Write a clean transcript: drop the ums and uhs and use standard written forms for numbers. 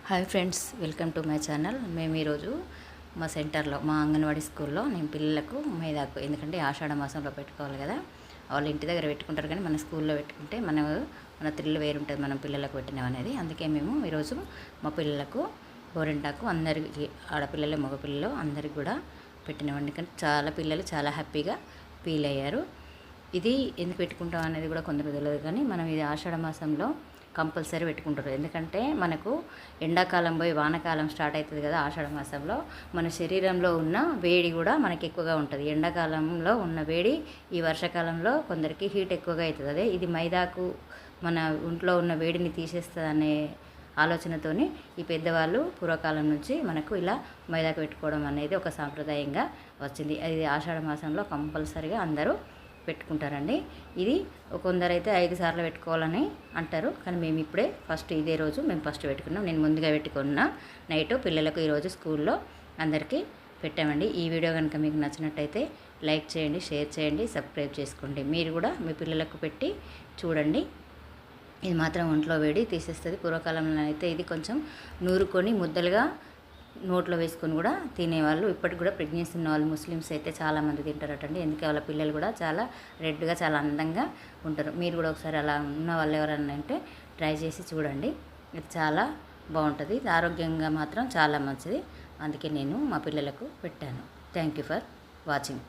Hi friends, welcome to my channel. మేము ఈరోజు మా సెంటర్లో మా అంగన్వాడీ స్కూల్లో నేను పిల్లలకు మైదాకు, ఎందుకంటే ఆషాఢ మాసంలో పెట్టుకోవాలి కదా, వాళ్ళు ఇంటి దగ్గర పెట్టుకుంటారు కానీ మన స్కూల్లో పెట్టుకుంటే మన థ్రిల్ వేరుంటుంది మనం పిల్లలకు పెట్టినాం అనేది. అందుకే మేము ఈరోజు మా పిల్లలకు గోరింటాకు అందరికీ, ఆడపిల్లలు మగపిల్లలు అందరికీ కూడా పెట్టినామండి. కానీ చాలా పిల్లలు చాలా హ్యాపీగా ఫీల్ అయ్యారు. ఇది ఎందుకు పెట్టుకుంటాం అనేది కూడా కొందరు తెలియదు, కానీ మనం ఇది ఆషాఢ మాసంలో కంపల్సరీ పెట్టుకుంటారు. ఎందుకంటే మనకు ఎండాకాలం పోయి వానాకాలం స్టార్ట్ అవుతుంది కదా, ఆషాఢ మాసంలో మన శరీరంలో ఉన్న వేడి కూడా మనకి ఎక్కువగా ఉంటుంది. ఎండాకాలంలో ఉన్న వేడి ఈ వర్షాకాలంలో కొందరికి హీట్ ఎక్కువగా అవుతుంది. అదే ఇది మైదాకు మన ఒంట్లో ఉన్న వేడిని తీసేస్తుందనే ఆలోచనతోని ఈ పెద్దవాళ్ళు పూర్వకాలం నుంచి మనకు ఇలా మైదాకు పెట్టుకోవడం అనేది ఒక సాంప్రదాయంగా వచ్చింది. అది ఆషాఢ మాసంలో కంపల్సరీగా అందరూ పెట్టుకుంటారండి. ఇది కొందరైతే 5 సార్లు పెట్టుకోవాలని అంటారు, కానీ మేము ఇప్పుడే ఇదే రోజు మేము ఫస్ట్ పెట్టుకున్నాం. నేను ముందుగా పెట్టుకున్న నైట్ పిల్లలకు ఈరోజు స్కూల్లో అందరికీ పెట్టామండి. ఈ వీడియో కనుక మీకు నచ్చినట్టయితే లైక్ చేయండి, షేర్ చేయండి, సబ్స్క్రైబ్ చేసుకోండి. మీరు కూడా మీ పిల్లలకు పెట్టి చూడండి. ఇది మాత్రం ఒంట్లో వేడి తీసేస్తుంది. పూర్వకాలంలో అయితే ఇది కొంచెం నూరుకొని ముద్దలుగా నోట్లో వేసుకొని కూడా తినేవాళ్ళు. ఇప్పటికి కూడా ప్రెగ్నెన్సీ ఉన్న వాళ్ళు ముస్లిమ్స్ అయితే చాలామంది తింటారటండి. ఎందుకంటే వాళ్ళ పిల్లలు కూడా చాలా రెడ్గా చాలా అందంగా ఉంటారు. మీరు కూడా ఒకసారి అలా ఉన్న వాళ్ళు ఎవరన్నా అంటే ట్రై చేసి చూడండి. ఇది చాలా బాగుంటుంది. ఆరోగ్యంగా మాత్రం చాలా మంచిది. అందుకే నేను మా పిల్లలకు పెట్టాను. Thank you for watching.